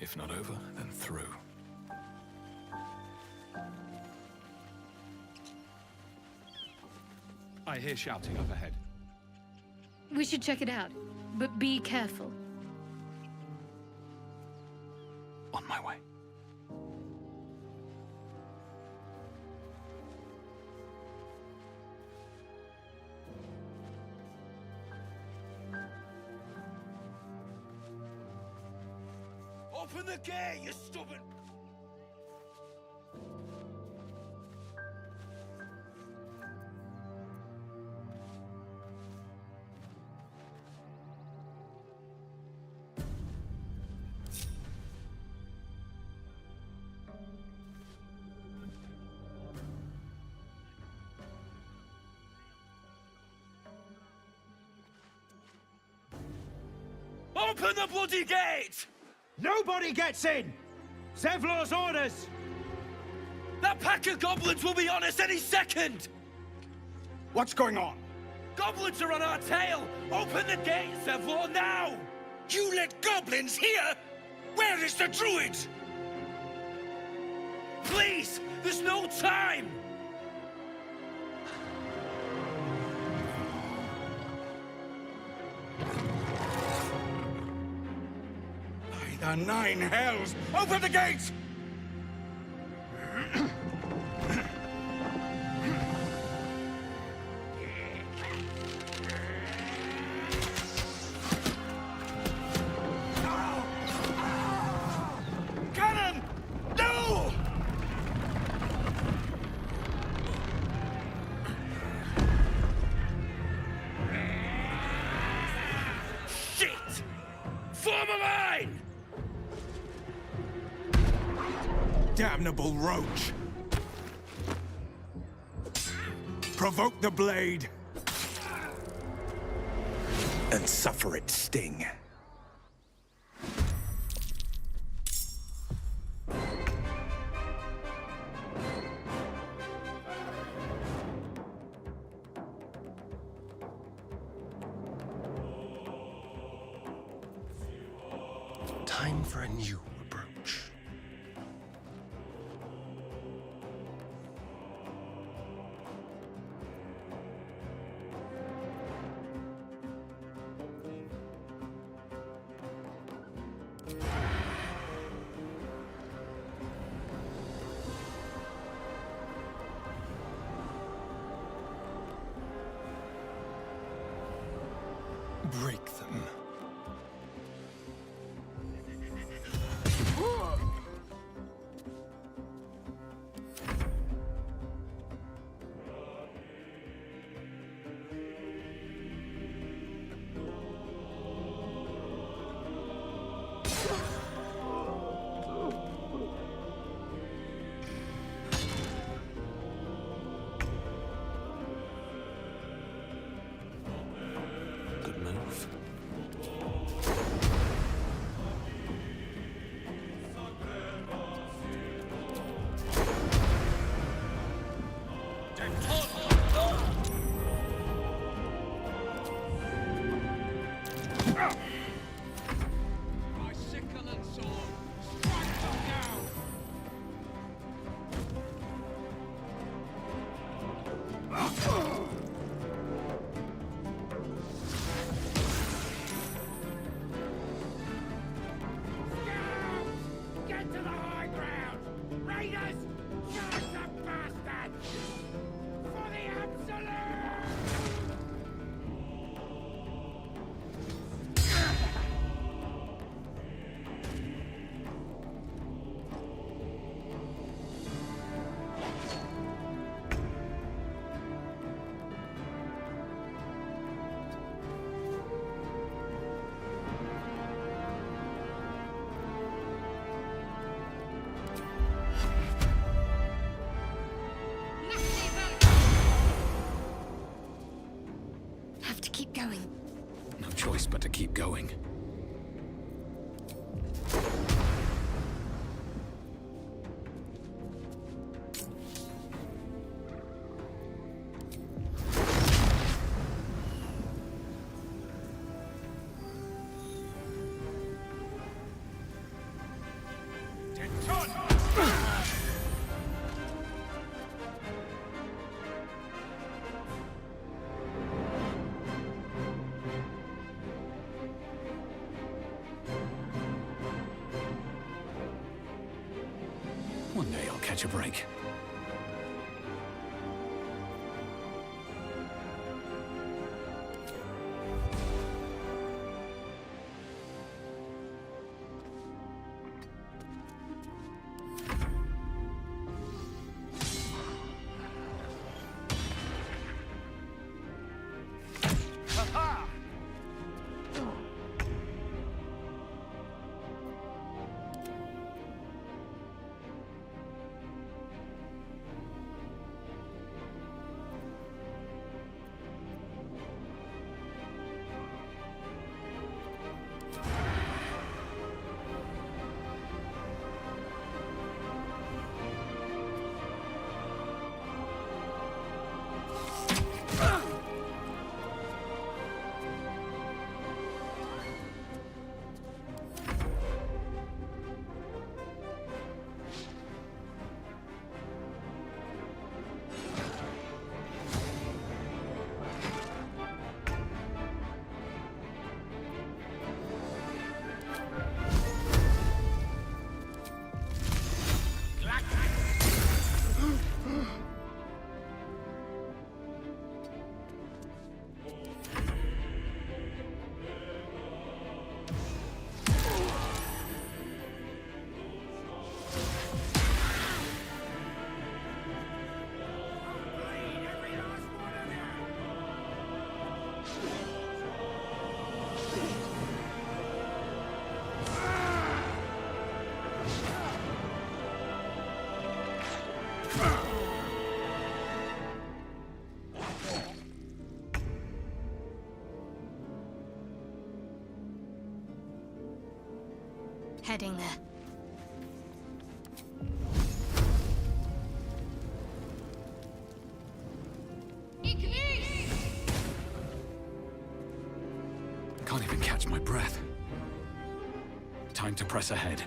If not over, then through. I hear shouting up ahead. We should check it out, but be careful. On my way. Open the gate, you stubborn... Open the bloody gate! Nobody gets in! Zevlor's orders! That pack of goblins will be on us any second! What's going on? Goblins are on our tail! Open the gate, Zevlor, now! You let goblins here? Where is the druid? Please! There's no time! The nine hells! Open the gates! Cannon! No! Shit! Form a line! Damnable roach! Provoke the blade! And suffer its sting. Time for a new approach. Break them. Good move. My sickle and sword, strike them down! Get to the high ground! Raiders! Charge the bastards! For the absolute! Have to keep going. No choice but to keep going. One day I'll catch a break. Heading there. Can't even catch my breath. Time to press ahead.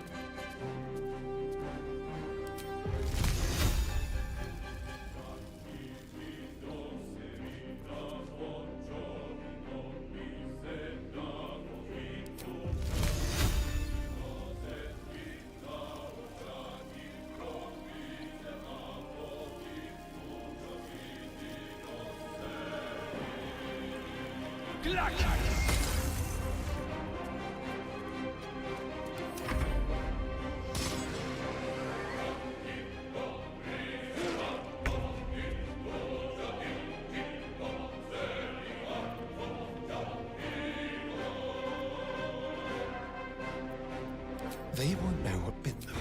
They won't know what bit them.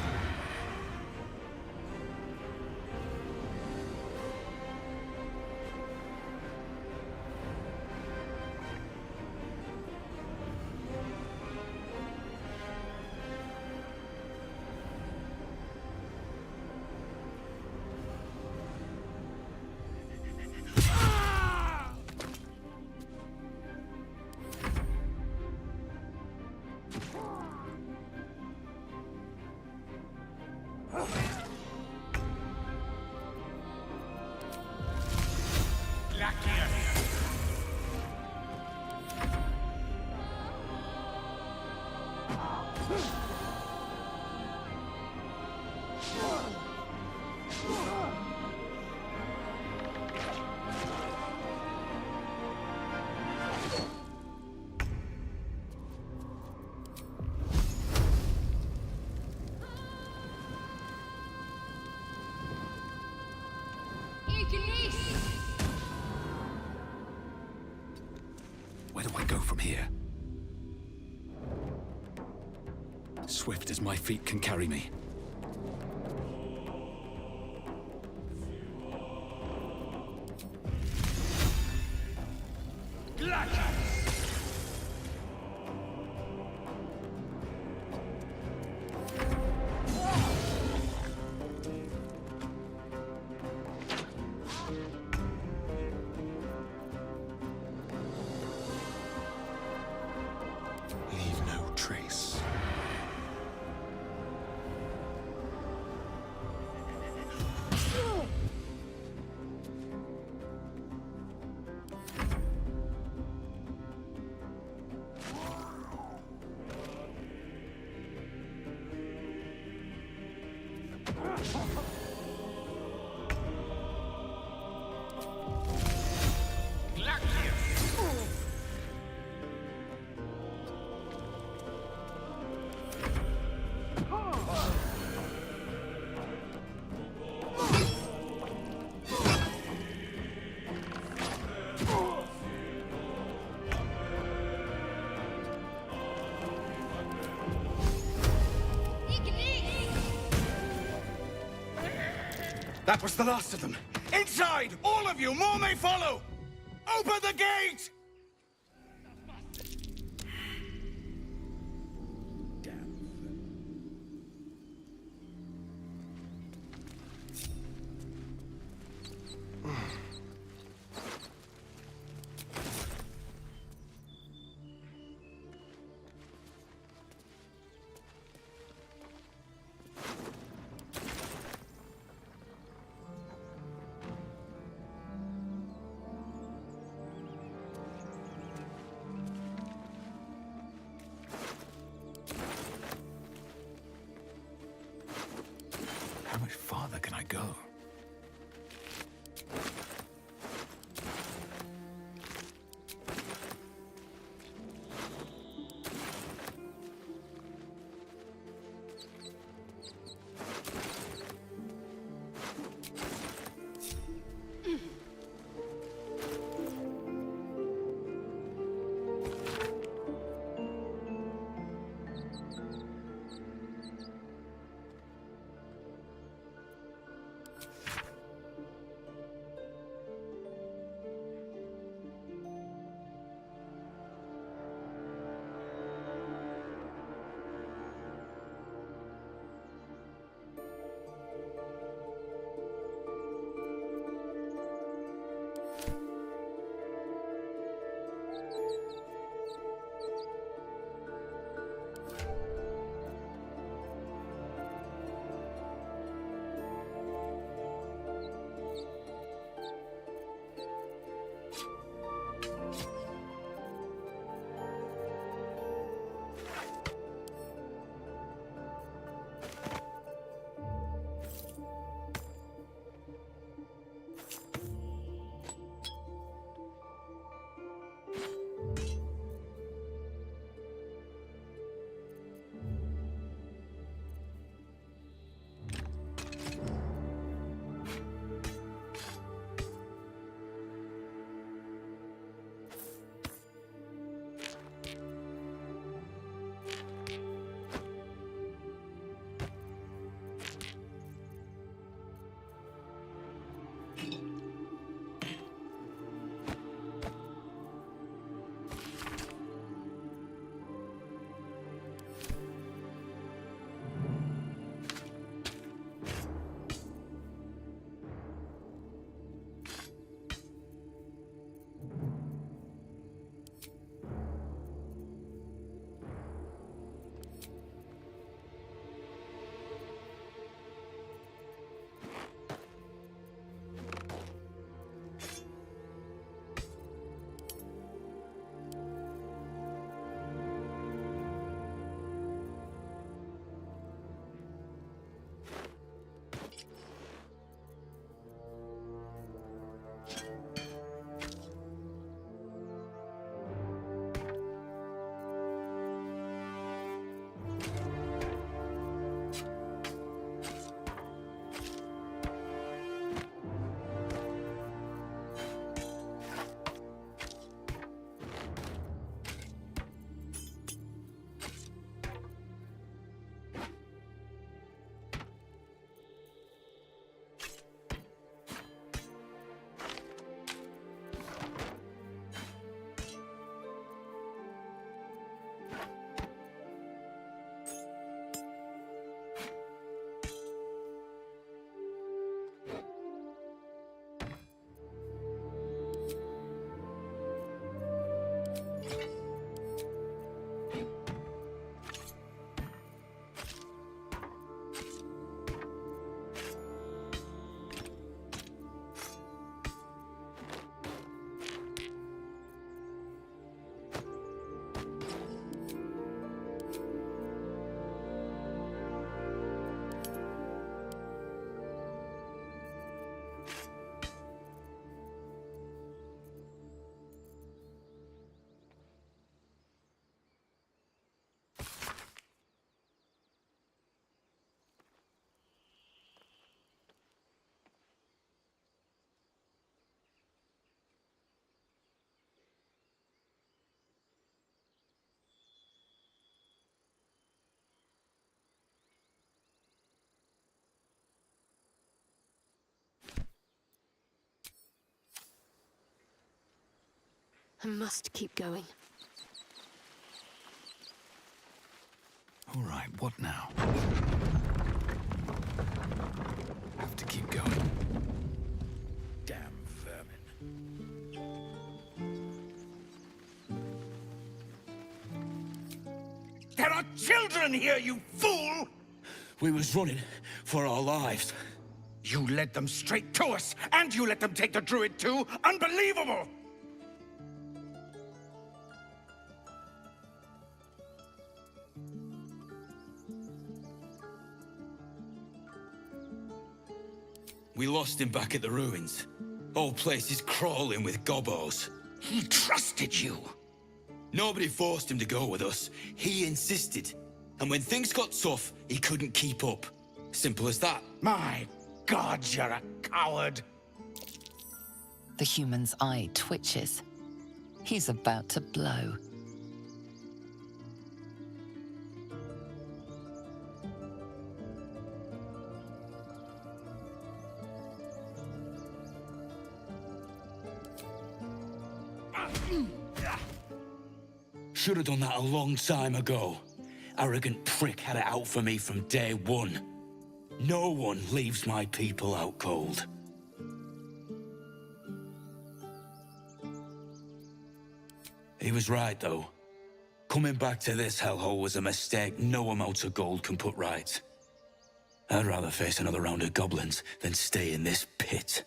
Where do I go from here? Swift as my feet can carry me. Leave no trace. That was the last of them. Inside! All of you! More may follow! Open the gate! How much farther can I go? I must keep going. All right, what now? Have to keep going. Damn vermin. There are children here, you fool! We was running for our lives. You led them straight to us, and you let them take the Druid too? Unbelievable! We lost him back at the ruins. Whole place is crawling with gobos. He trusted you. Nobody forced him to go with us. He insisted. And when things got tough, he couldn't keep up. Simple as that. My God, you're a coward. The human's eye twitches. He's about to blow. Should have done that a long time ago. Arrogant prick had it out for me from day one. No one leaves my people out cold. He was right, though. Coming back to this hellhole was a mistake no amount of gold can put right. I'd rather face another round of goblins than stay in this pit.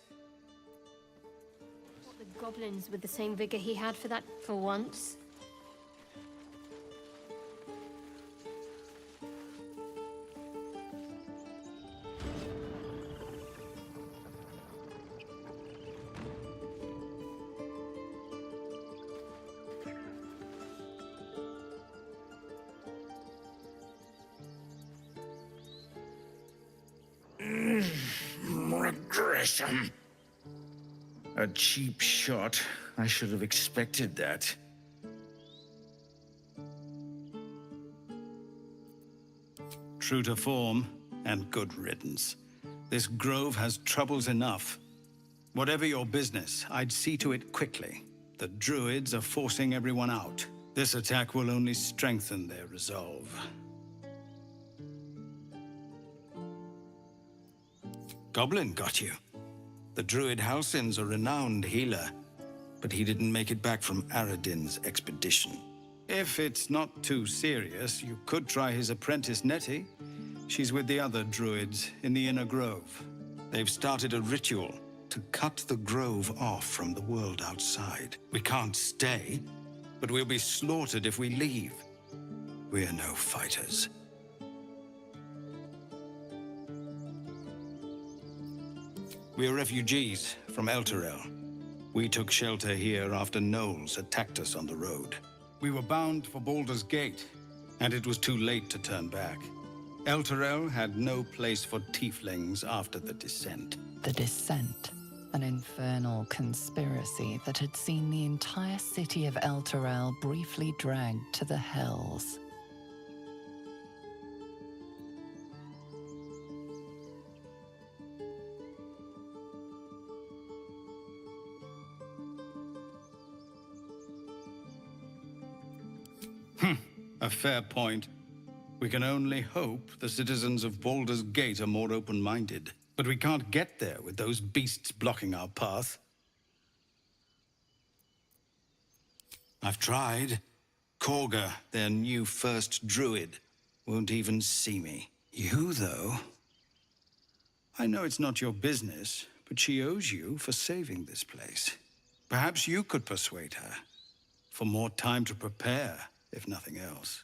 What, the goblins with the same vigor he had for once? Regression. A cheap shot. I should have expected that. True to form, and good riddance. This grove has troubles enough. Whatever your business, I'd see to it quickly. The druids are forcing everyone out. This attack will only strengthen their resolve. Goblin got you. The druid Halsin's a renowned healer, but he didn't make it back from Aradin's expedition. If it's not too serious, you could try his apprentice Nettie. She's with the other druids in the Inner Grove. They've started a ritual to cut the grove off from the world outside. We can't stay, but we'll be slaughtered if we leave. We're no fighters. We're refugees from Elturel. We took shelter here after gnolls attacked us on the road. We were bound for Baldur's Gate, and it was too late to turn back. Elturel had no place for tieflings after the Descent. The Descent, an infernal conspiracy that had seen the entire city of Elturel briefly dragged to the Hells. A fair point. We can only hope the citizens of Baldur's Gate are more open-minded. But we can't get there with those beasts blocking our path. I've tried. Korga, their new first druid, won't even see me. You, though... I know it's not your business, but she owes you for saving this place. Perhaps you could persuade her. For more time to prepare, if nothing else.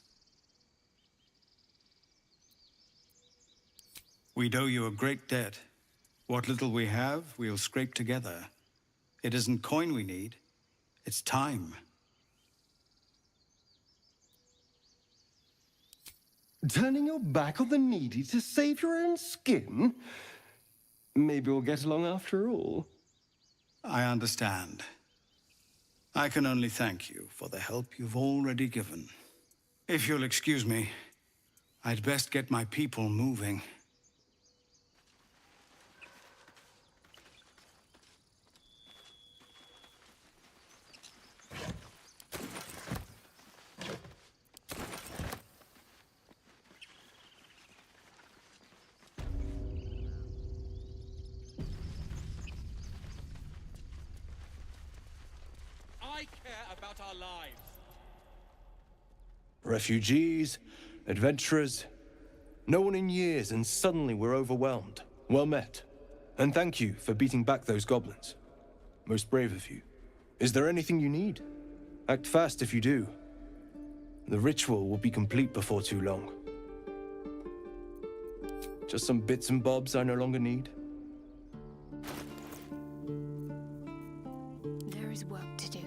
We'd owe you a great debt. What little we have, we'll scrape together. It isn't coin we need, it's time. Turning your back on the needy to save your own skin? Maybe we'll get along after all. I understand. I can only thank you for the help you've already given. If you'll excuse me, I'd best get my people moving. I care about our lives. Refugees, adventurers, no one in years, and suddenly we're overwhelmed. Well met. And thank you for beating back those goblins. Most brave of you. Is there anything you need? Act fast if you do. The ritual will be complete before too long. Just some bits and bobs I no longer need. There is work to do.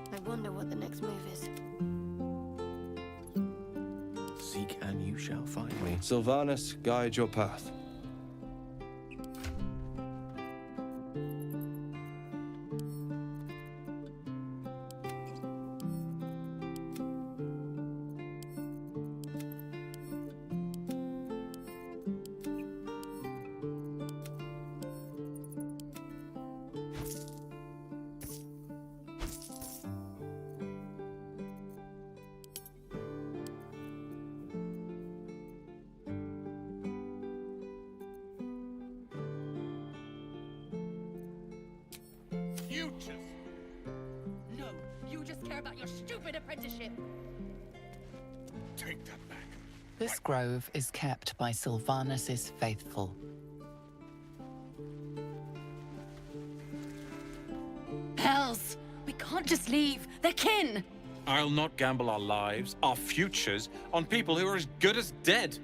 I wonder what the next move is. Seek and you shall find me. Sylvanas, guide your path. Futures. No, you just care about your stupid apprenticeship. Take that back. This grove is kept by Sylvanas's faithful. Hells! We can't just leave. They're kin! I'll not gamble our lives, our futures, on people who are as good as dead.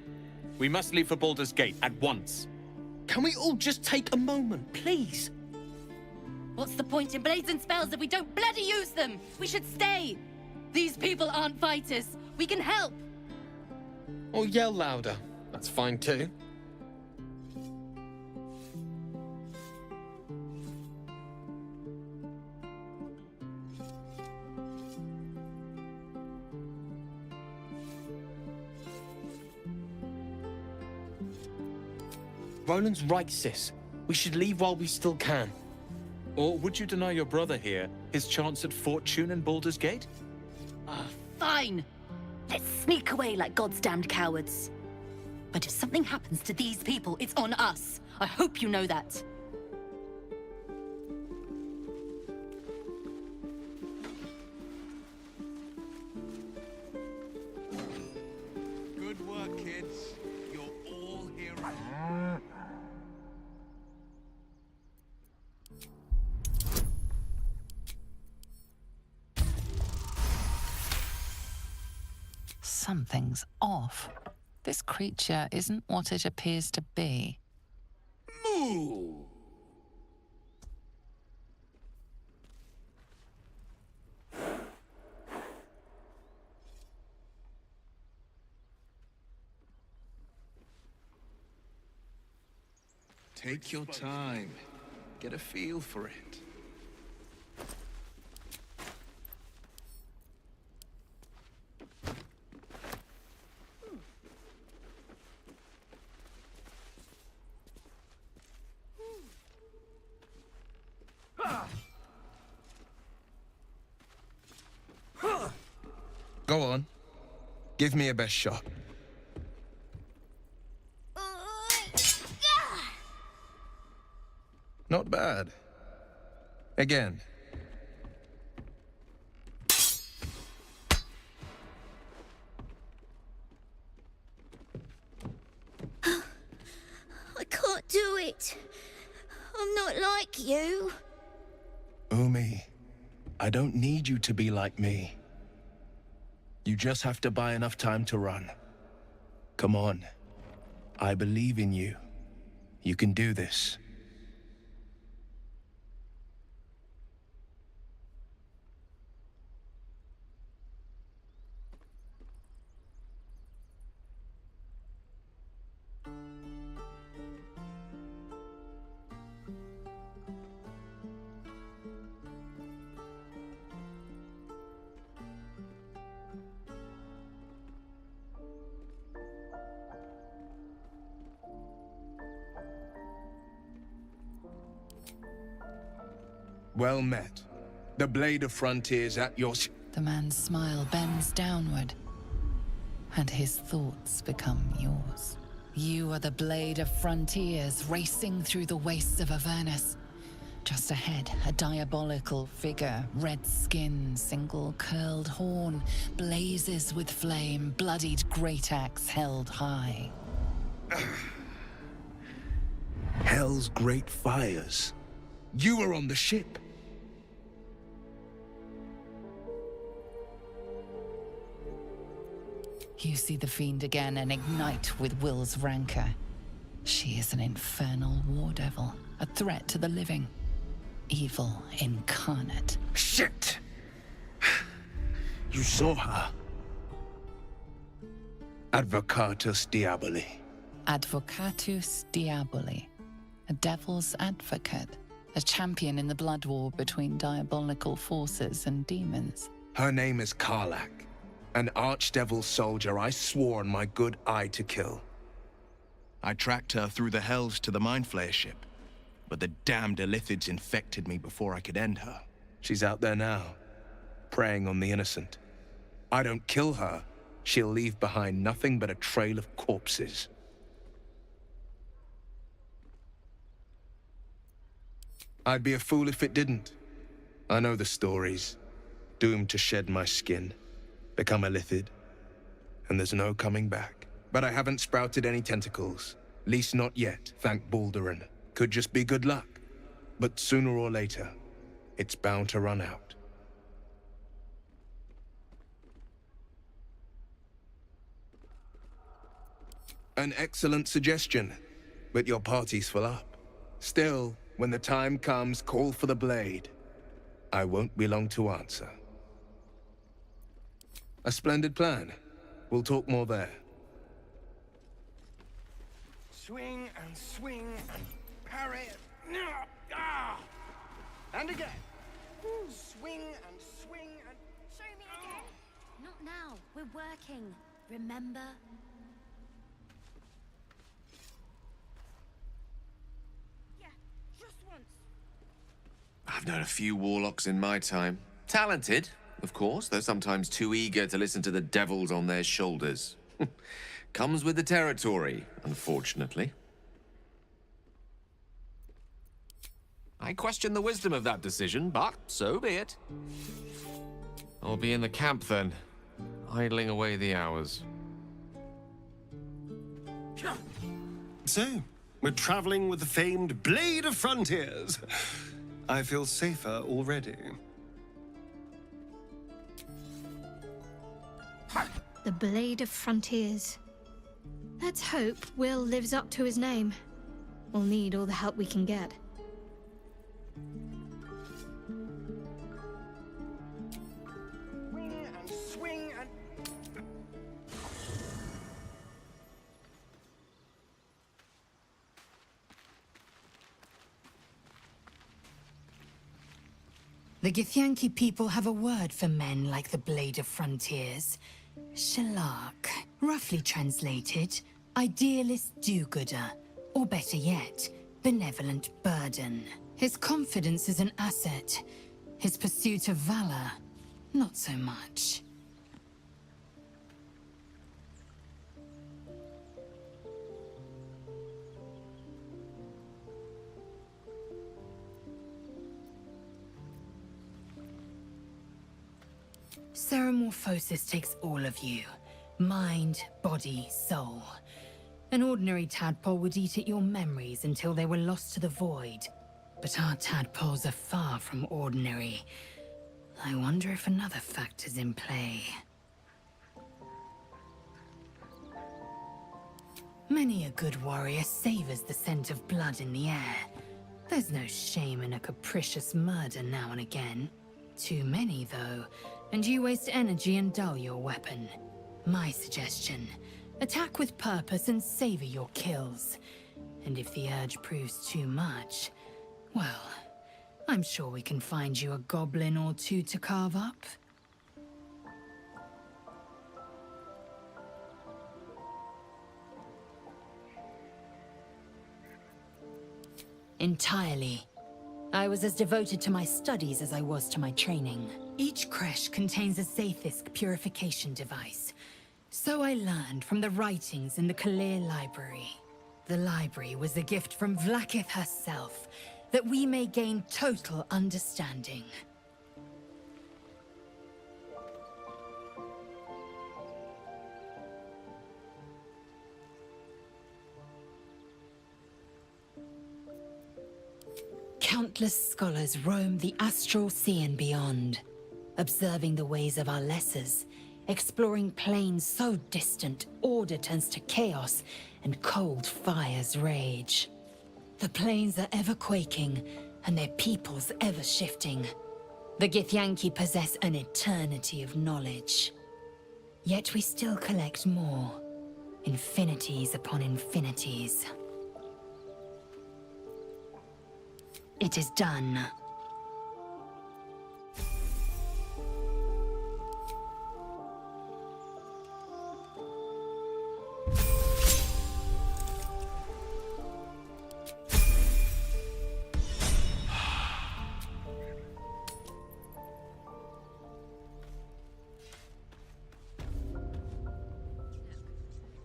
We must leave for Baldur's Gate at once. Can we all just take a moment, please? What's the point in blazing spells if we don't bloody use them? We should stay! These people aren't fighters. We can help! Or yell louder. That's fine too. Roland's right, sis. We should leave while we still can. Or would you deny your brother here his chance at fortune in Baldur's Gate? Fine! Let's sneak away like God's damned cowards. But if something happens to these people, it's on us. I hope you know that. Good work, kids. You're all heroes. Something's off. This creature isn't what it appears to be. Moo! Take your time. Get a feel for it. Go on. Give me a best shot. Again. I can't do it. I'm not like you. Umi, I don't need you to be like me. You just have to buy enough time to run. Come on. I believe in you. You can do this. Well met. The Blade of Frontiers at your... The man's smile bends downward, and his thoughts become yours. You are the Blade of Frontiers, racing through the wastes of Avernus. Just ahead, a diabolical figure, red skin, single curled horn, blazes with flame, bloodied great axe held high. Hell's great fires. You were on the ship. You see the fiend again and ignite with Wyll's rancor. She is an infernal war devil, a threat to the living. Evil incarnate. Shit! You saw her. Advocatus Diaboli. Advocatus Diaboli. A devil's advocate. A champion in the blood war between diabolical forces and demons. Her name is Karlach. An archdevil soldier I swore on my good eye to kill. I tracked her through the hells to the Mindflayer ship, but the damned Illithids infected me before I could end her. She's out there now, preying on the innocent. I don't kill her, she'll leave behind nothing but a trail of corpses. I'd be a fool if it didn't. I know the stories. Doomed to shed my skin. Become a Illithid, and there's no coming back. But I haven't sprouted any tentacles. Least not yet, thank Baldurin. Could just be good luck. But sooner or later, it's bound to run out. An excellent suggestion, but your party's full up. Still, when the time comes, call for the blade. I won't be long to answer. A splendid plan. We'll talk more there. Swing and swing and parry. Ah! And again. Swing and swing and... Show me again. Not now. We're working. Remember? Yeah, just once. I've known a few warlocks in my time. Talented, of course, though sometimes too eager to listen to the devils on their shoulders. Comes with the territory, unfortunately. I question the wisdom of that decision, but so be it. I'll be in the camp then, idling away the hours. So, we're traveling with the famed Blade of Frontiers. I feel safer already. The Blade of Frontiers. Let's hope Wyll lives up to his name. We'll need all the help we can get. Swing and swing and... The Githyanki people have a word for men like the Blade of Frontiers. Shalak. Roughly translated, idealist do-gooder. Or better yet, benevolent burden. His confidence is an asset. His pursuit of valor, not so much. Ceremorphosis takes all of you. Mind, body, soul. An ordinary tadpole would eat at your memories until they were lost to the void. But our tadpoles are far from ordinary. I wonder if another factor's in play. Many a good warrior savors the scent of blood in the air. There's no shame in a capricious murder now and again. Too many, though, and you waste energy and dull your weapon. My suggestion, attack with purpose and savor your kills. And if the urge proves too much, well, I'm sure we can find you a goblin or two to carve up. Entirely. I was as devoted to my studies as I was to my training. Each creche contains a Zaithisk purification device. So I learned from the writings in the Kalir Library. The library was a gift from Vlaakith herself, that we may gain total understanding. Countless scholars roam the astral sea and beyond, observing the ways of our lessers, exploring planes so distant, order turns to chaos, and cold fires rage. The planes are ever quaking, and their peoples ever shifting. The Githyanki possess an eternity of knowledge. Yet we still collect more, infinities upon infinities. It is done.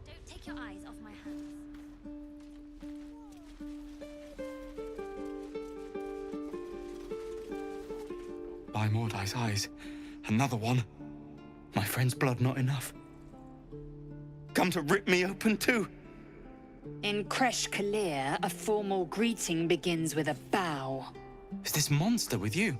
Don't take your eyes off my hands. By Mordai's eyes, another one. My friend's blood not enough. Come to rip me open too. In Kresh Kalir, a formal greeting begins with a bow. Is this monster with you?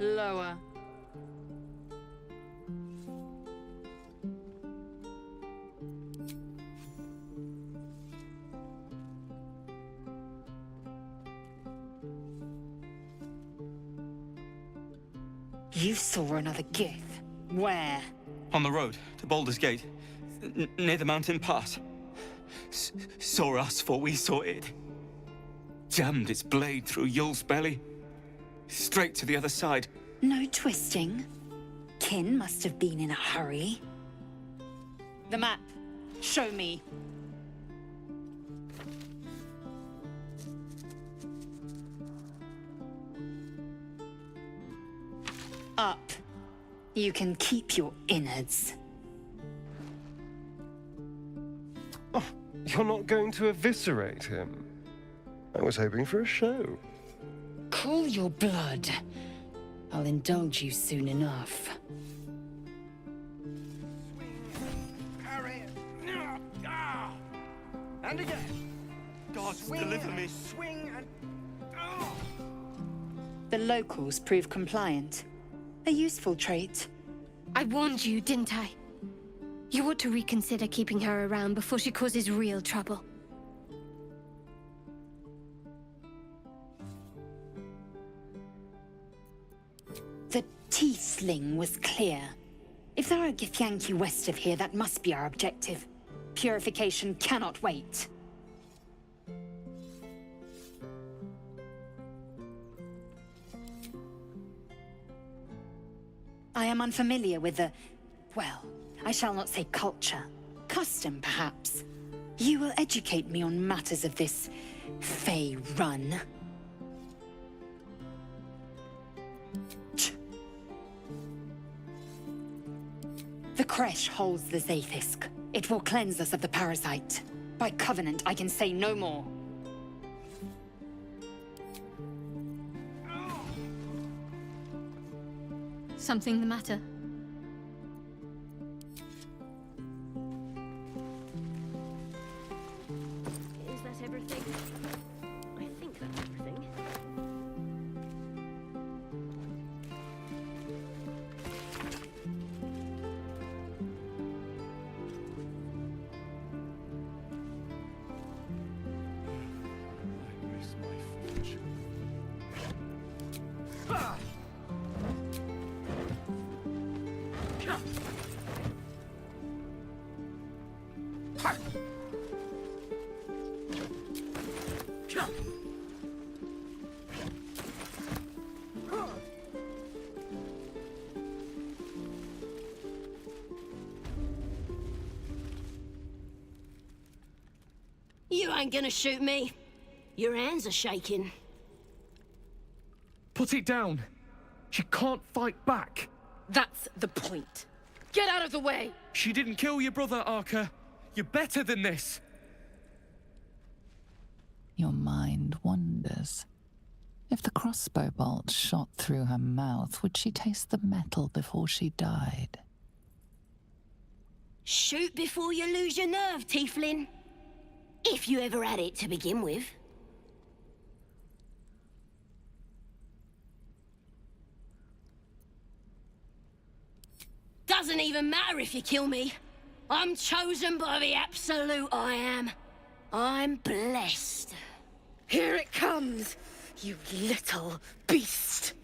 Lower. You saw another Gith. Where? On the road to Baldur's Gate, near the mountain pass. Saw us, for we saw it. Jammed its blade through Yul's belly. Straight to the other side. No twisting. Kin must have been in a hurry. The map. Show me. Up. You can keep your innards. Oh, you're not going to eviscerate him? I was hoping for a show. Cool your blood. I'll indulge you soon enough. Parry. And again. God, Swing deliver me. Swing and... The locals prove compliant. A useful trait. I warned you, didn't I? You ought to reconsider keeping her around before she causes real trouble. The Tiefling was clear. If there are Githyanki west of here, that must be our objective. Purification cannot wait. I am unfamiliar with the... well, I shall not say culture. Custom, perhaps. You will educate me on matters of this Fey run. creche holds the Zaithisk. It will cleanse us of the parasite. By covenant, I can say no more. Something the matter? Is that everything? I think that's everything. You ain't gonna shoot me. Your hands are shaking. Put it down. She can't fight back. That's the point. Get out of the way! She didn't kill your brother, Arca. You're better than this. Your mind wanders. If the crossbow bolt shot through her mouth, would she taste the metal before she died? Shoot before you lose your nerve, Tieflin. If you ever had it to begin with. Doesn't even matter if you kill me. I'm chosen by the Absolute I am. I'm blessed. Here it comes, you little beast!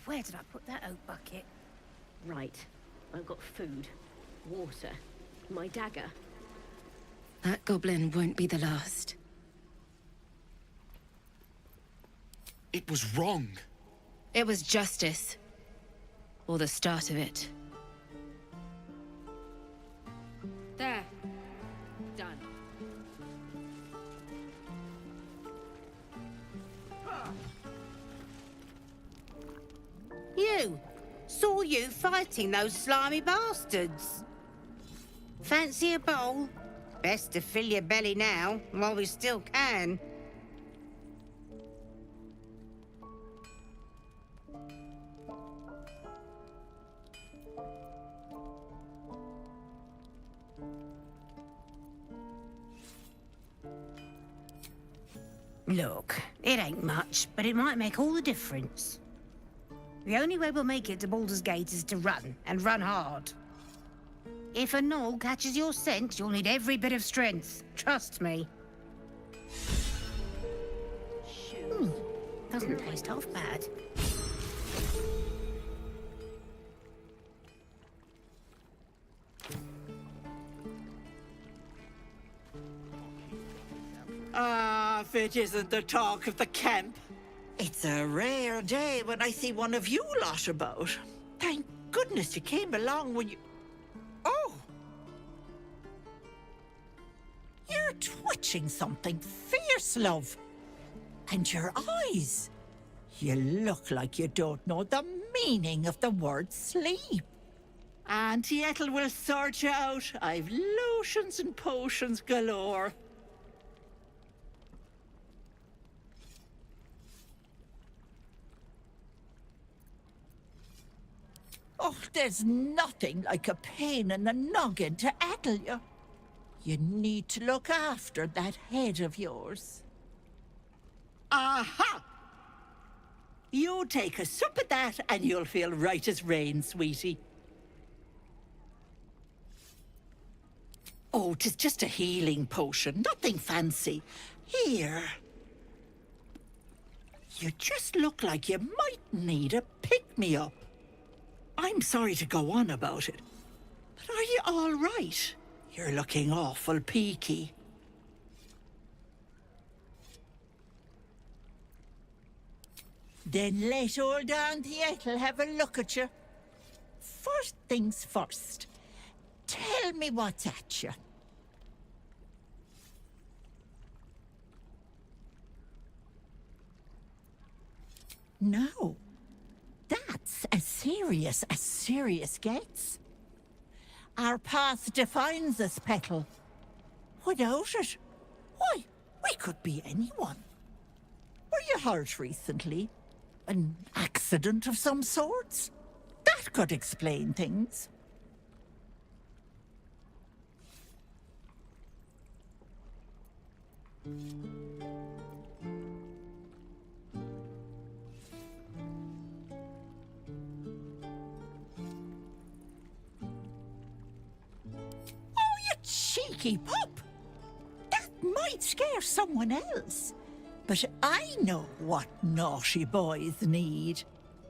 Where did I put that oak bucket? Right. I've got food, water, my dagger. That goblin won't be the last. It was wrong. It was justice. Or the start of it. There. Done. You! Saw you fighting those slimy bastards. Fancy a bowl? Best to fill your belly now, while we still can. Look, it ain't much, but it might make all the difference. The only way we'll make it to Baldur's Gate is to run, and run hard. If a gnoll catches your scent, you'll need every bit of strength. Trust me. Doesn't taste half bad. Ah, if it isn't the talk of the camp. It's a rare day when I see one of you lot about. Thank goodness you came along when you... Oh! You're twitching something fierce, love. And your eyes. You look like you don't know the meaning of the word sleep. Auntie Ethel will sort you out. I've lotions and potions galore. Oh, there's nothing like a pain in the noggin to addle you. You need to look after that head of yours. Aha! You take a sup of that and you'll feel right as rain, sweetie. Oh, 'tis just a healing potion, nothing fancy. Here. You just look like you might need a pick-me-up. I'm sorry to go on about it, but are you all right? You're looking awful peaky. Then let old Aunt Yettle have a look at you. First things first, tell me what's at you. No, that's as serious gets. Our past defines us, Petal. Without it, why, we could be anyone. Were you hurt recently? An accident of some sorts? That could explain things. Oh, you cheeky pup! That might scare someone else. But I know what naughty boys need.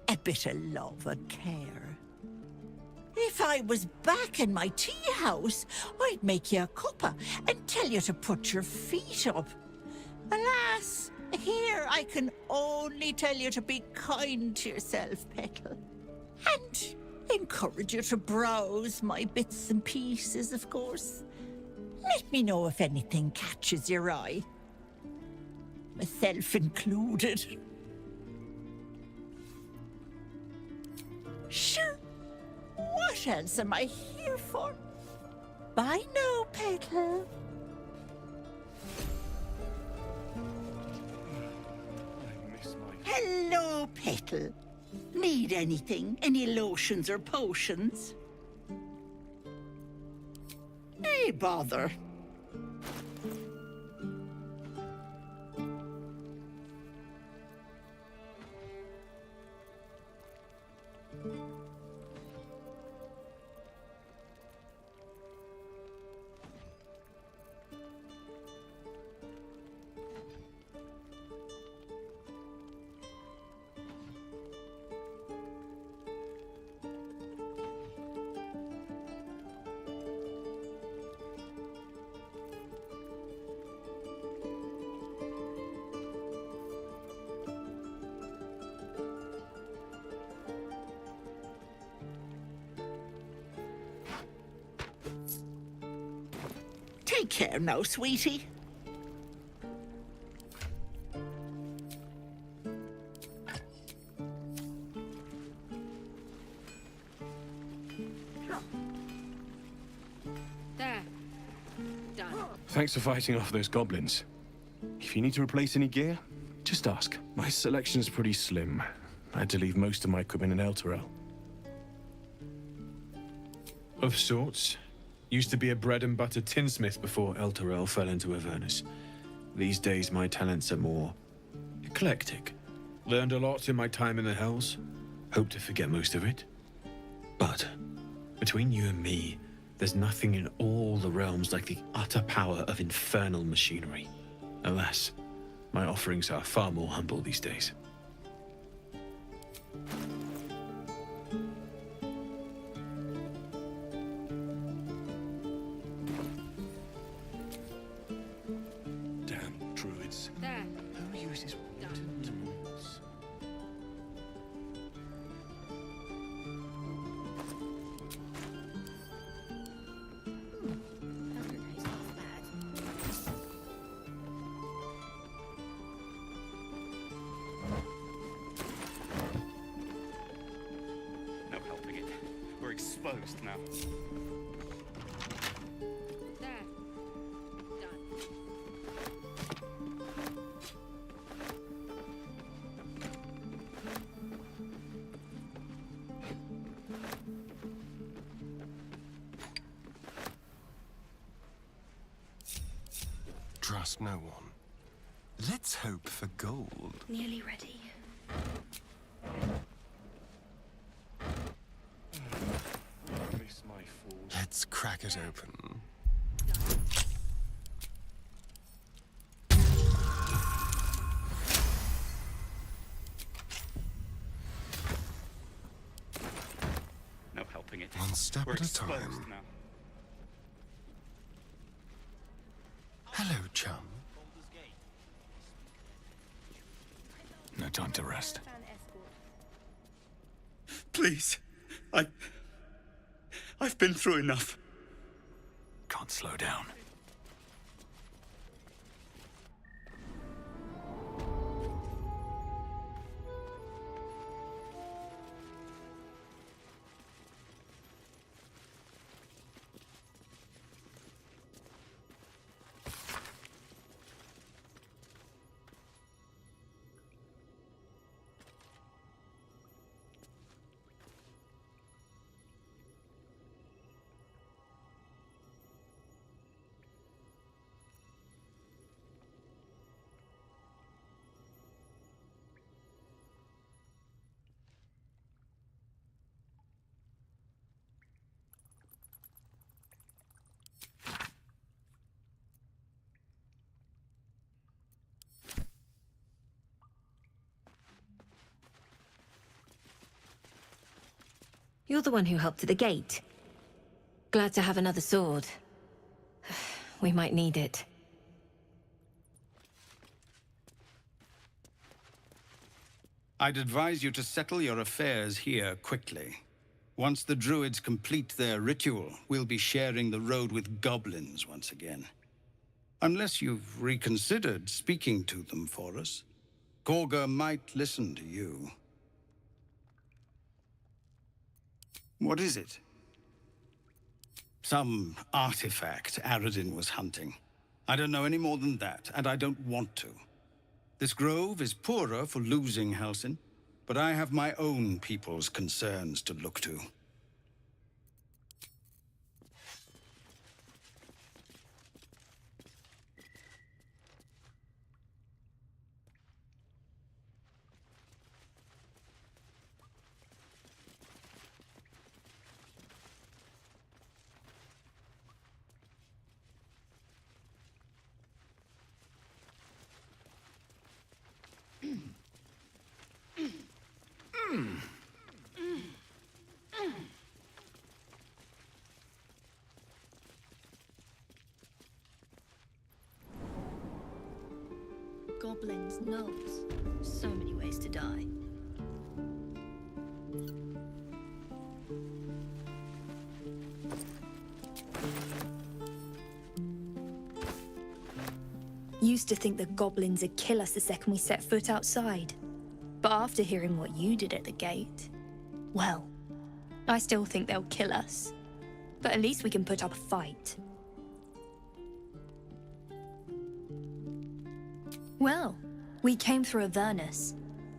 A bit of love and care. If I was back in my tea house, I'd make you a cuppa and tell you to put your feet up. Alas, here I can only tell you to be kind to yourself, Petal. And encourage you to browse my bits and pieces, of course. Let me know if anything catches your eye. Myself included. Sure. What else am I here for? Bye now, Petal. Hello, Petal. Need anything? Any lotions or potions? Hey, bother. Take care now, sweetie. There. Done. Thanks for fighting off those goblins. If you need to replace any gear, just ask. My selection's pretty slim. I had to leave most of my equipment in Elturel. Of sorts. Used to be a bread and butter tinsmith before Elturel fell into Avernus. These days my talents are more eclectic. Learned a lot in my time in the Hells. Hope to forget most of it. But between you and me, there's nothing in all the realms like the utter power of infernal machinery. Alas, my offerings are far more humble these days. Damn druids. There. Who uses wooden tools? No helping it. We're exposed now. There. Done. Trust no one. Let's hope for gold. Nearly ready. Let's crack it open. One step at a time. Now. Hello, chum. No time to rest. Please. I've been through enough. Can't slow down. You're the one who helped at the gate. Glad to have another sword. We might need it. I'd advise you to settle your affairs here quickly. Once the druids complete their ritual, we'll be sharing the road with goblins once again. Unless you've reconsidered speaking to them for us. Gorga might listen to you. What is it? Some artifact Aradin was hunting. I don't know any more than that, and I don't want to. This grove is poorer for losing Halsin, but I have my own people's concerns to look to. Goblins, gnolls. So many ways to die. Used to think the goblins would kill us the second we set foot outside. But after hearing what you did at the gate, well, I still think they'll kill us. But at least we can put up a fight. Well, we came through Avernus.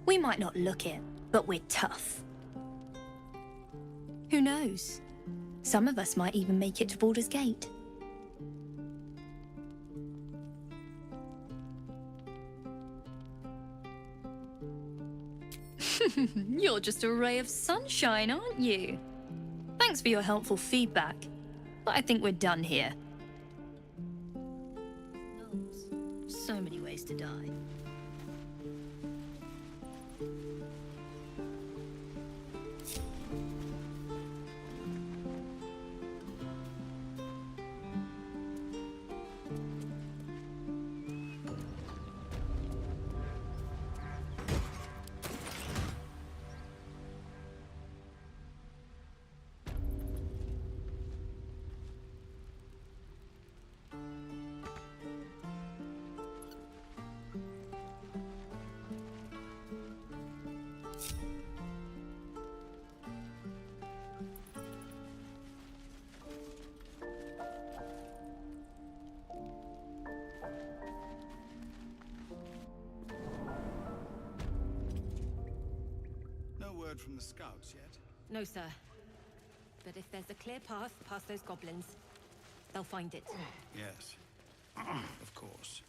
We might not look it, but we're tough. Who knows? Some of us might even make it to Baldur's Gate. You're just a ray of sunshine, aren't you? Thanks for your helpful feedback, but I think we're done here. So many ways to die. From the scouts yet? No, sir. But if there's a clear path past those goblins, they'll find it. Yes. Of course.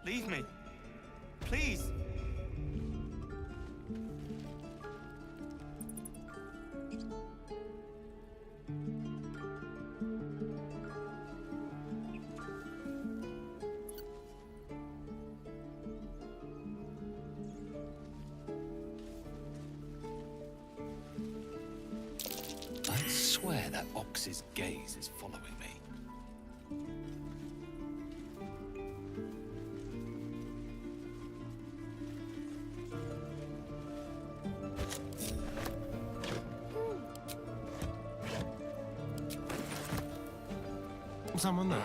Leave me. Please. That ox's gaze is following me. Someone there?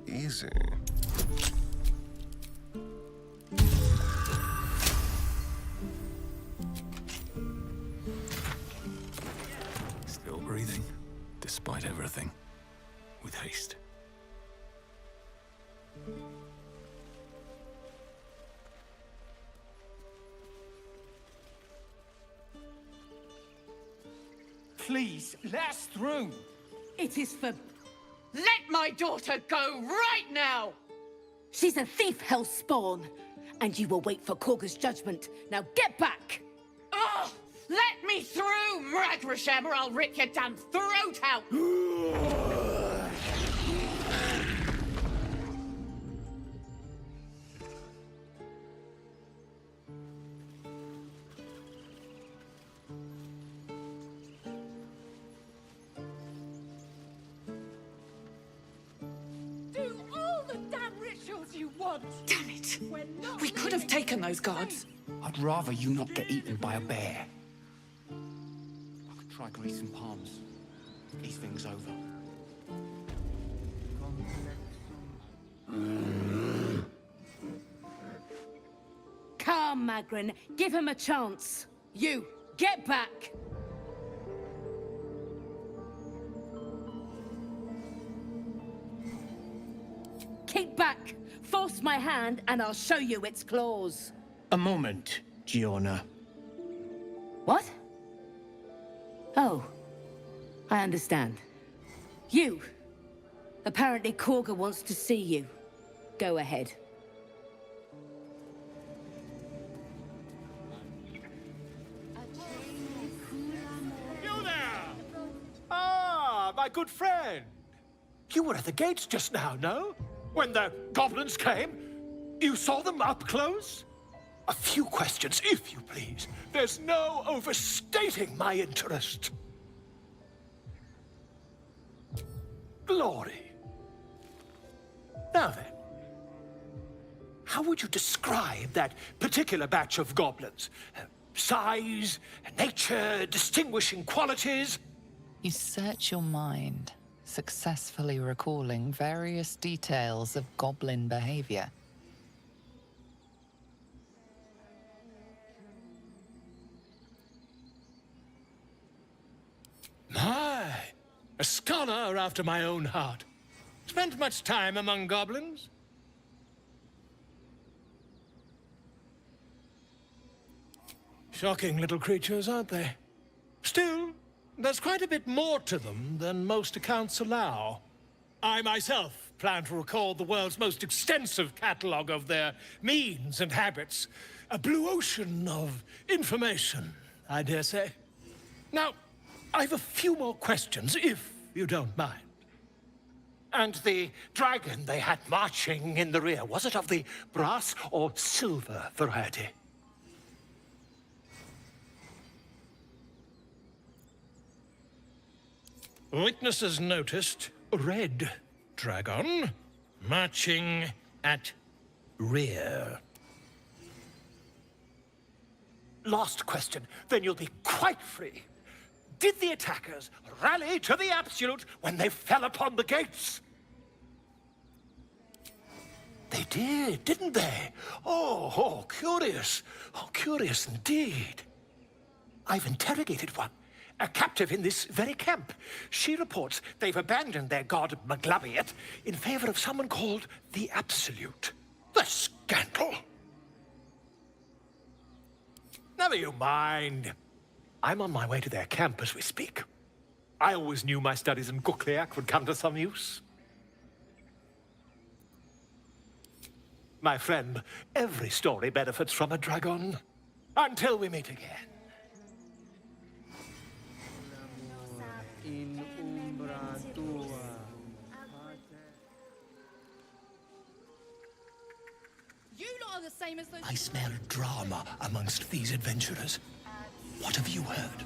Easy. Still breathing, despite everything, with haste. Please, let us through. It is for... Let my daughter go right now! She's a thief, hellspawn, and you will wait for Korga's judgment. Now get back! Oh, let me through, Mragrasham, or I'll rip your damn throat out! Damn it! We could have taken those guards. I'd rather you not get eaten by a bear. I could try greasing palms. These things over. Come, Magrin, give him a chance. You, get back! Keep back! Force my hand and I'll show you its claws. A moment, Giona. What? Oh, I understand. You! Apparently Korga wants to see you. Go ahead. You there! Ah, my good friend. You were at the gates just now, no? When the goblins came? You saw them up close? A few questions, if you please. There's no overstating my interest. Glory. Now then, how would you describe that particular batch of goblins? Size, nature, distinguishing qualities? You search your mind, successfully recalling various details of goblin behavior. My, a scholar after my own heart. Spent much time among goblins? Shocking little creatures, aren't they? Still, there's quite a bit more to them than most accounts allow. I myself plan to record the world's most extensive catalogue of their means and habits. A blue ocean of information, I dare say. Now, I've a few more questions, if you don't mind. And the dragon they had marching in the rear, was it of the brass or silver variety? Witnesses noticed red dragon marching at rear. Last question, then you'll be quite free. Did the attackers rally to the absolute when they fell upon the gates? They did, didn't they? Oh, curious. Oh, curious indeed. I've interrogated one, a captive in this very camp. She reports they've abandoned their god Maglabiet in favor of someone called the Absolute. The scandal! Never you mind. I'm on my way to their camp as we speak. I always knew my studies in Gukliak would come to some use. My friend, every story benefits from a dragon. Until we meet again. You lot are the same as those... I smell drama amongst these adventurers. What have you heard?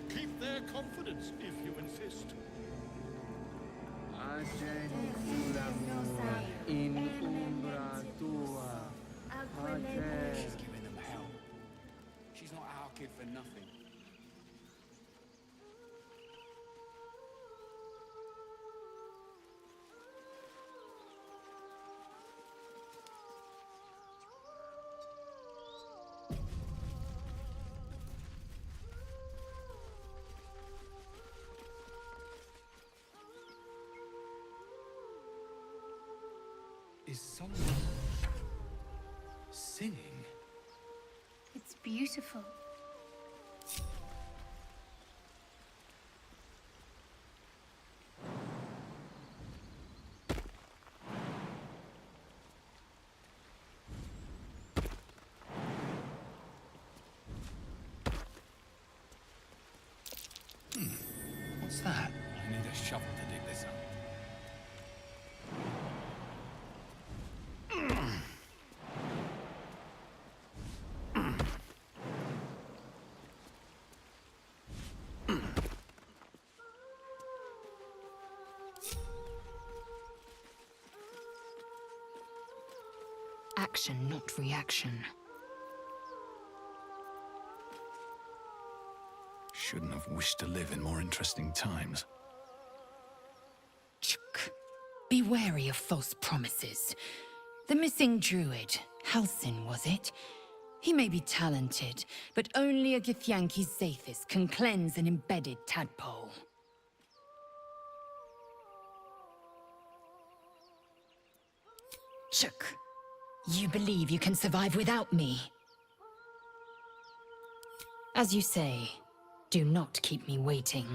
Keep their confidence if you insist. She's giving them hell. She's not our kid for nothing. Is someone singing? It's beautiful. What's that? I need a shovel to dig this up. Action, not reaction. Shouldn't have wished to live in more interesting times. Be wary of false promises. The missing druid, Halsin, was it? He may be talented, but only a Githyanki Zaithis can cleanse an embedded tadpole. Chuk, you believe you can survive without me? As you say, do not keep me waiting.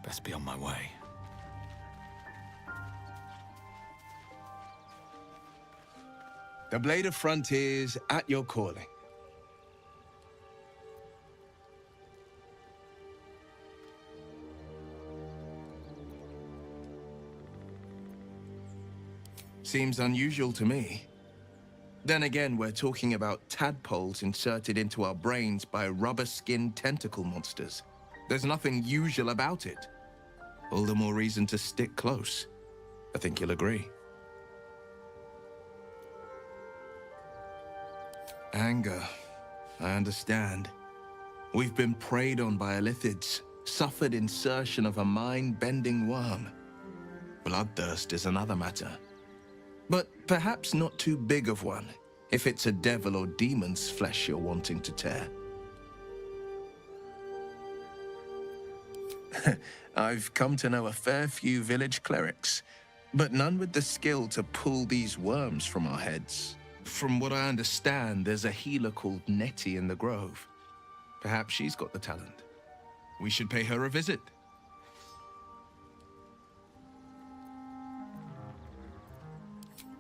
Best be on my way. The Blade of Frontiers at your calling. Seems unusual to me. Then again, we're talking about tadpoles inserted into our brains by rubber-skinned tentacle monsters. There's nothing usual about it. All the more reason to stick close. I think you'll agree. Anger. I understand. We've been preyed on by Illithids, suffered insertion of a mind-bending worm. Bloodthirst is another matter. But perhaps not too big of one, if it's a devil or demon's flesh you're wanting to tear. I've come to know a fair few village clerics, but none with the skill to pull these worms from our heads. From what I understand, there's a healer called Nettie in the Grove. Perhaps she's got the talent. We should pay her a visit.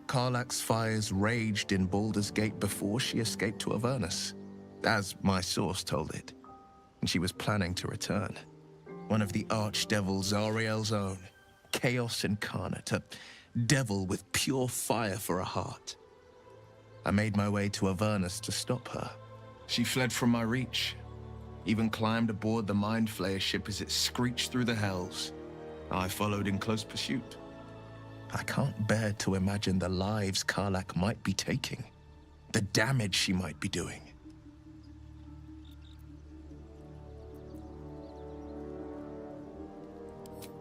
Karlach's fires raged in Baldur's Gate before she escaped to Avernus, as my source told it, and she was planning to return. One of the archdevil Zariel's own, chaos incarnate, a devil with pure fire for a heart. I made my way to Avernus to stop her. She fled from my reach, even climbed aboard the Mind Flayer ship as it screeched through the hells. I followed in close pursuit. I can't bear to imagine the lives Karlach might be taking, the damage she might be doing.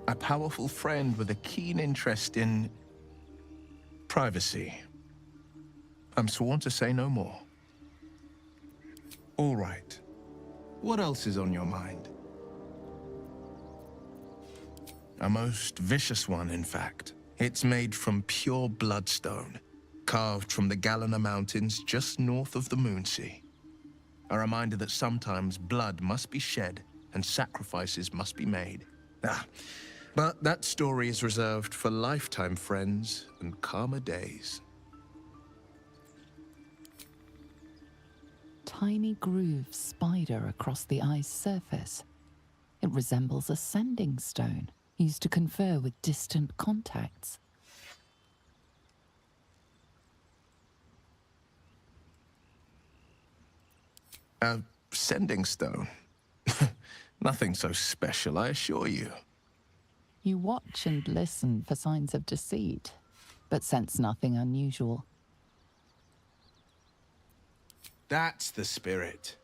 A powerful friend with a keen interest in privacy. I'm sworn to say no more. All right. What else is on your mind? A most vicious one, in fact. It's made from pure bloodstone, carved from the Galena Mountains just north of the Moonsea. A reminder that sometimes blood must be shed and sacrifices must be made. But that story is reserved for lifetime friends and calmer days. Tiny grooves spider across the eye's surface. It resembles a sanding stone used to confer with distant contacts. A sending stone? Nothing so special, I assure you. You watch and listen for signs of deceit, but sense nothing unusual. That's the spirit.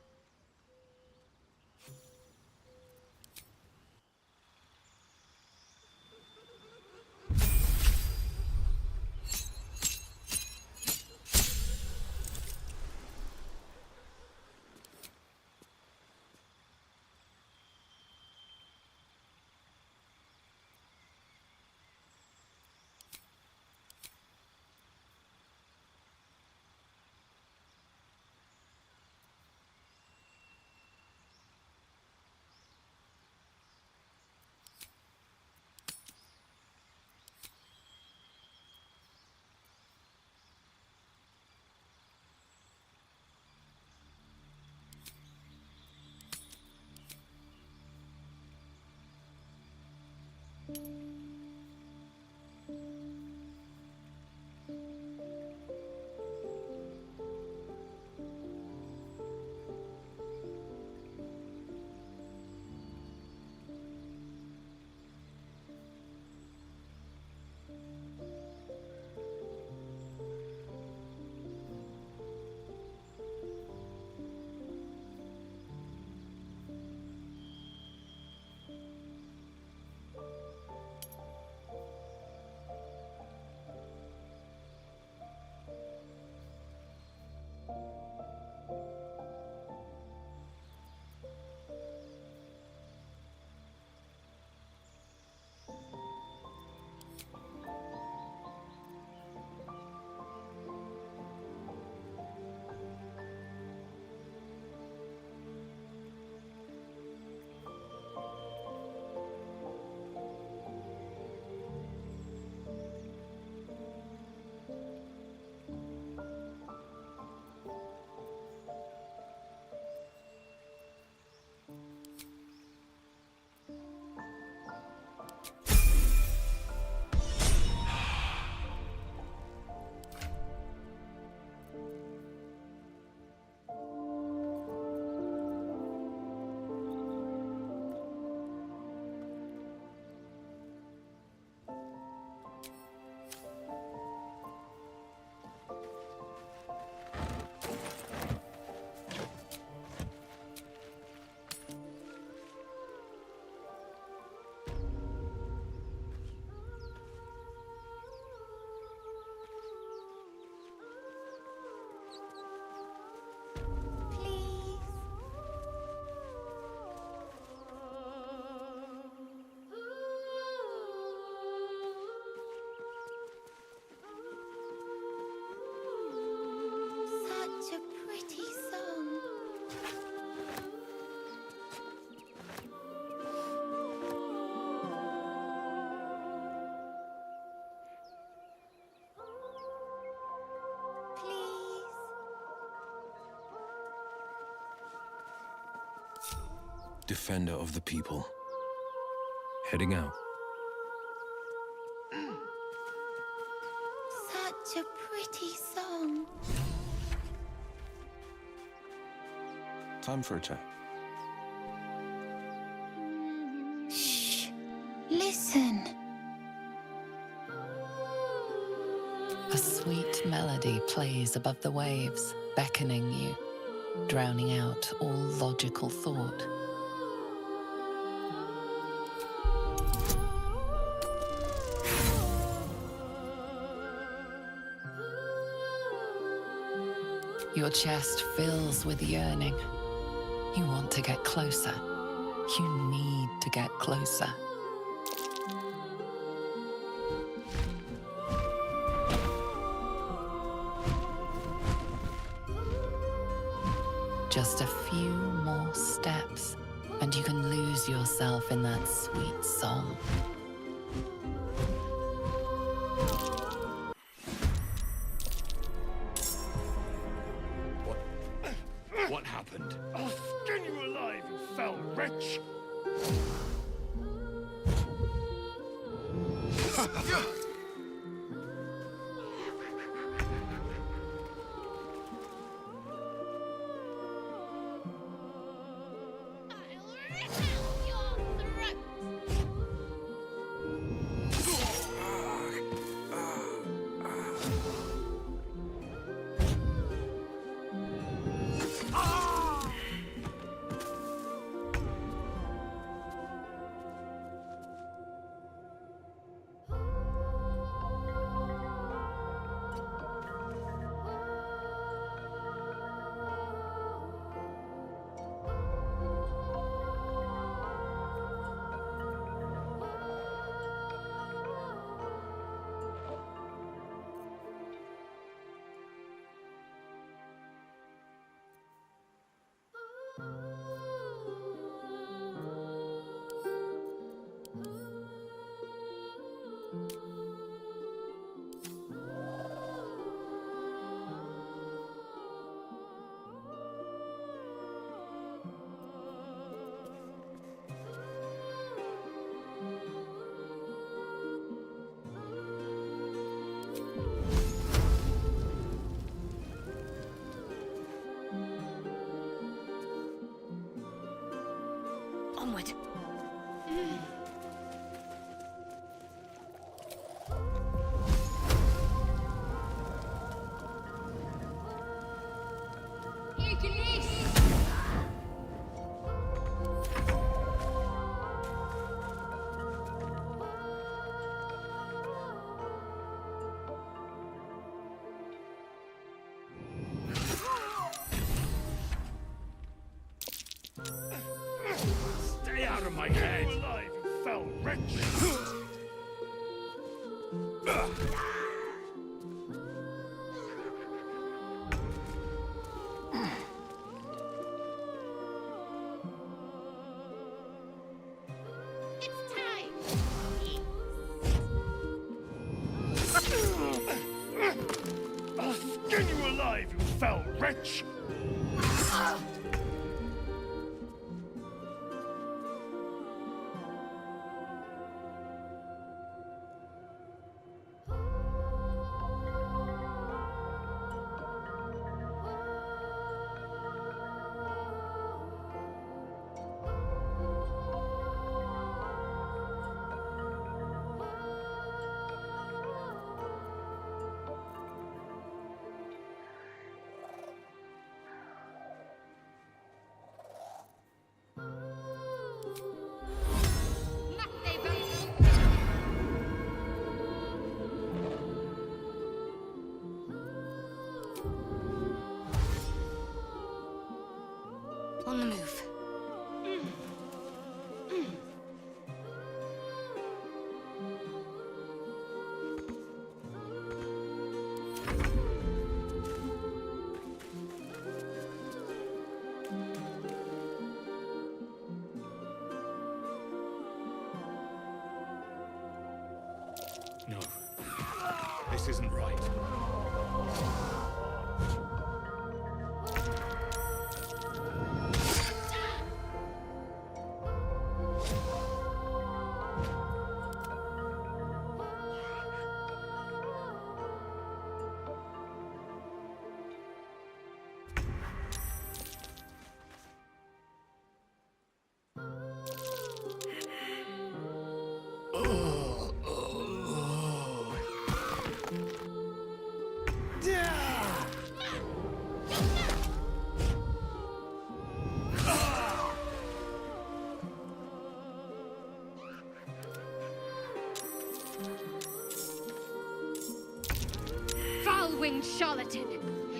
Such a pretty song. Please. Defender of the people. Heading out. Such a pretty song. Time for a chat. Shh. Listen. A sweet melody plays above the waves, beckoning you, drowning out all logical thought. Your chest fills with yearning. You want to get closer. You need to get closer. Just a few more steps, and you can lose yourself in that sweet song. What happened? I'll skin you alive, you foul wretch! Onward. Stay out of my head! You alive, you foul wretch! I'll skin you alive, you foul wretch! On the move. No. This isn't right. Foul-winged charlatan!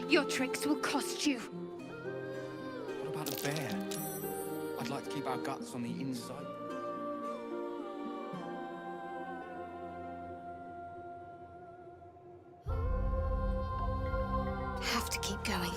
Your tricks will cost you. What about a bear? I'd like to keep our guts on the inside. Have to keep going.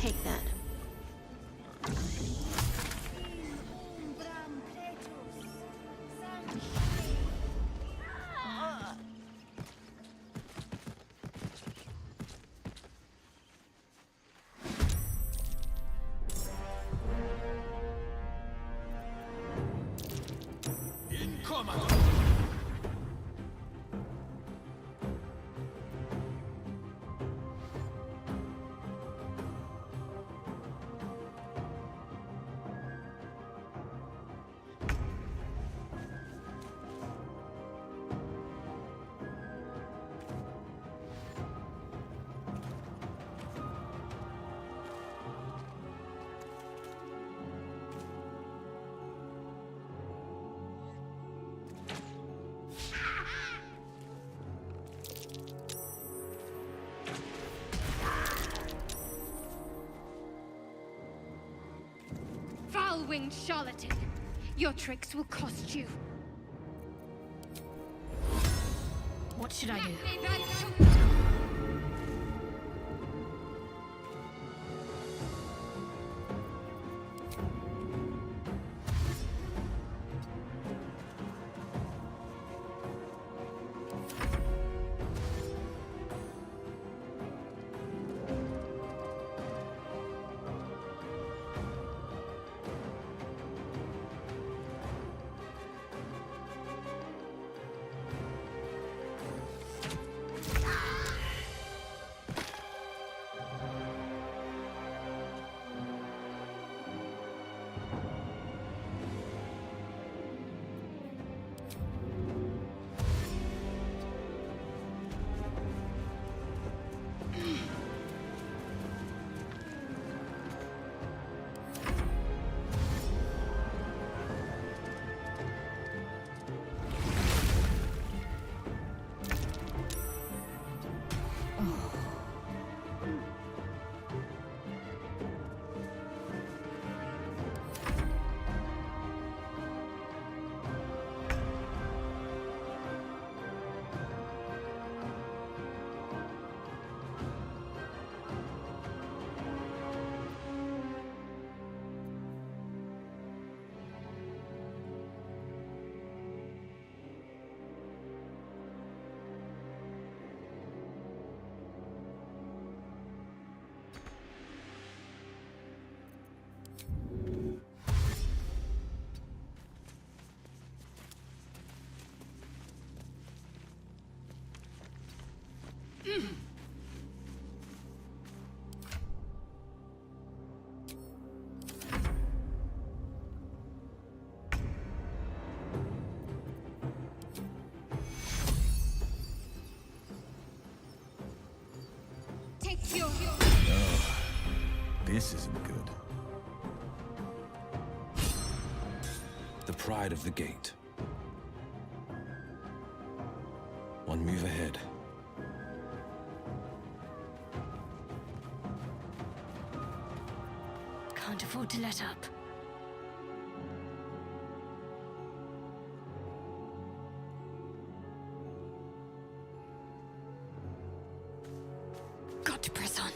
take that. double-winged charlatan. Your tricks will cost you. What should I do? Take your... Oh, this isn't good. The pride of the gate. One move ahead. Can't afford to let up. Got to press on.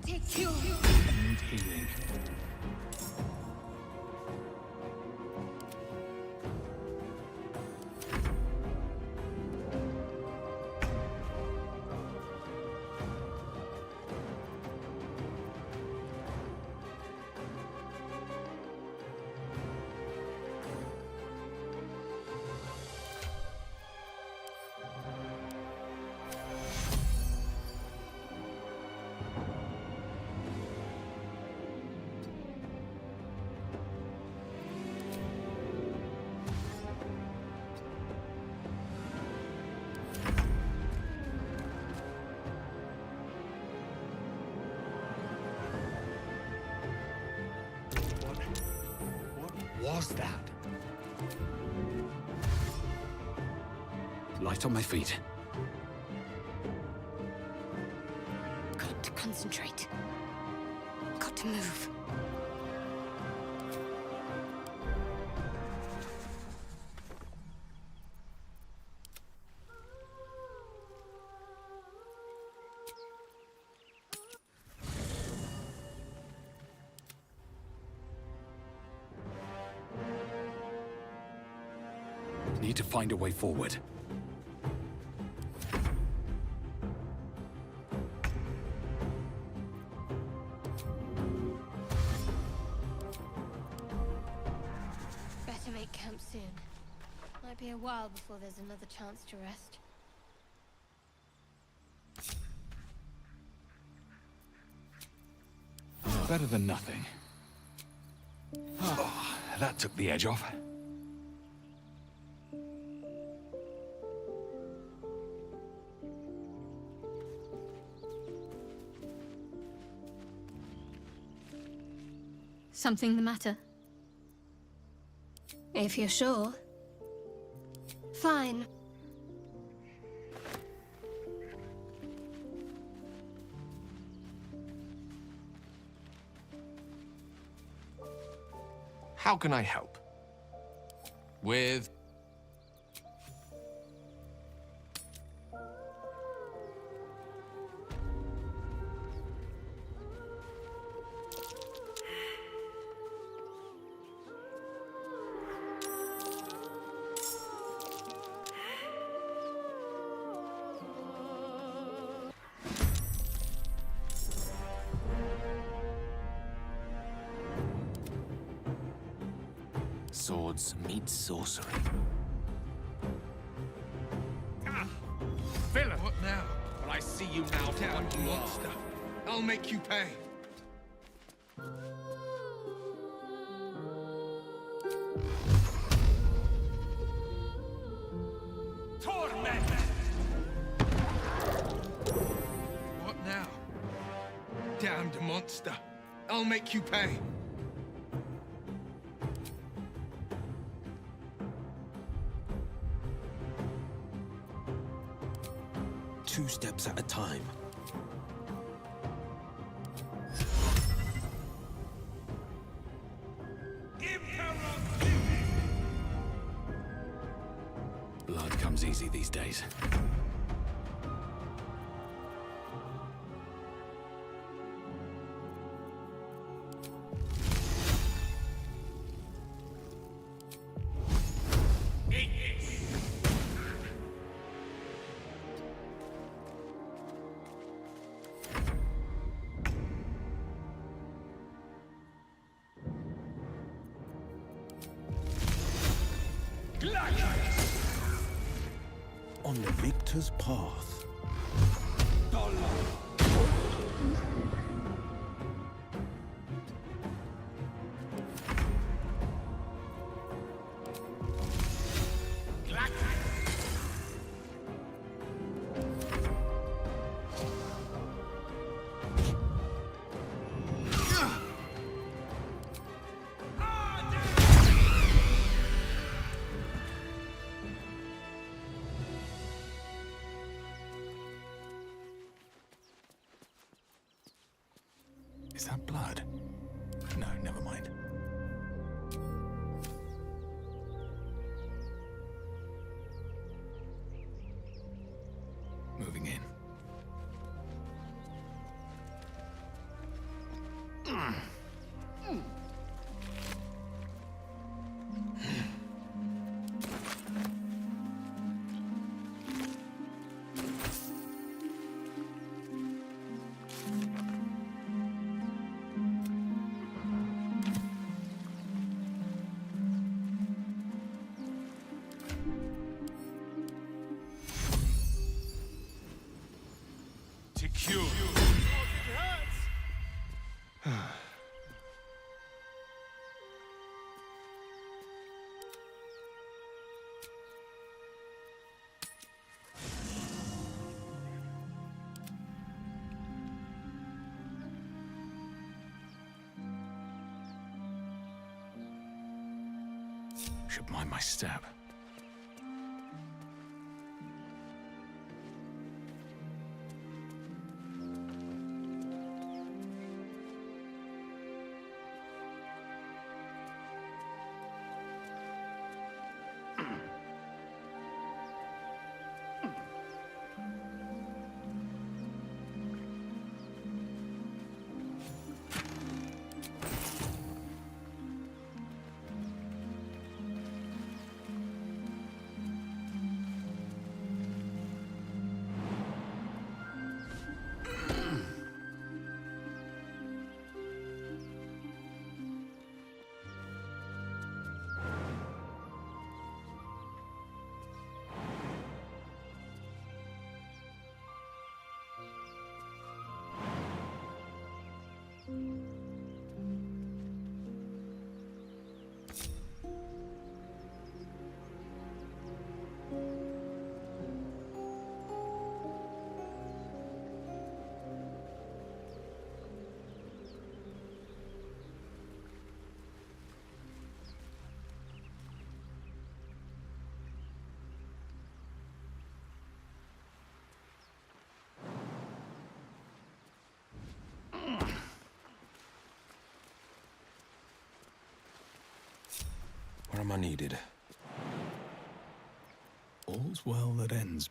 Take your... I need healing. Was that? Light on my feet. Got to concentrate. Got to move. Need to find a way forward. Better make camp soon. Might be a while before there's another chance to rest. Better than nothing. Oh, that took the edge off. Something the matter? If you're sure. Fine. How can I help? With... Swords meet sorcery. Villain! What now? Well, I see you now for what you monster. I'll make you pay. Torment! What now? Damned monster. I'll make you pay. Two steps at a time. Blood comes easy these days. On the victor's path. Is that blood? No, never mind. Moving in. To cure. Should mind my step. am I needed? All's well that ends.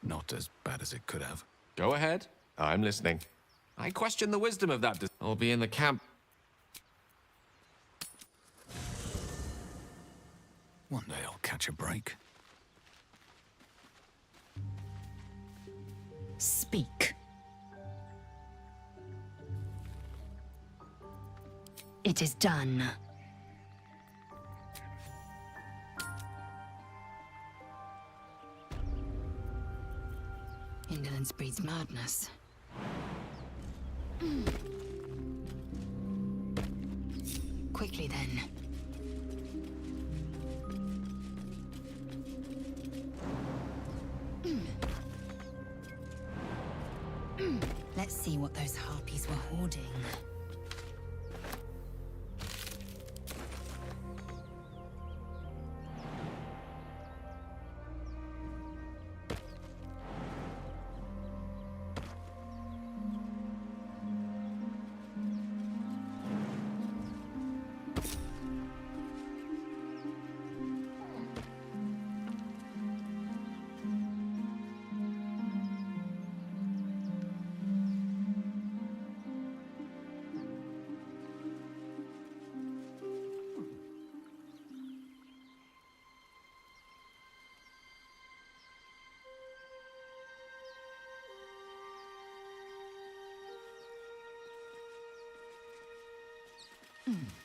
Not as bad as it could have. Go ahead. I'm listening. I question the wisdom of that. I'll be in the camp. One day I'll catch a break. Speak. It is done. Indolence breeds madness. Quickly then. Let's see what those harpies were hoarding. Mm.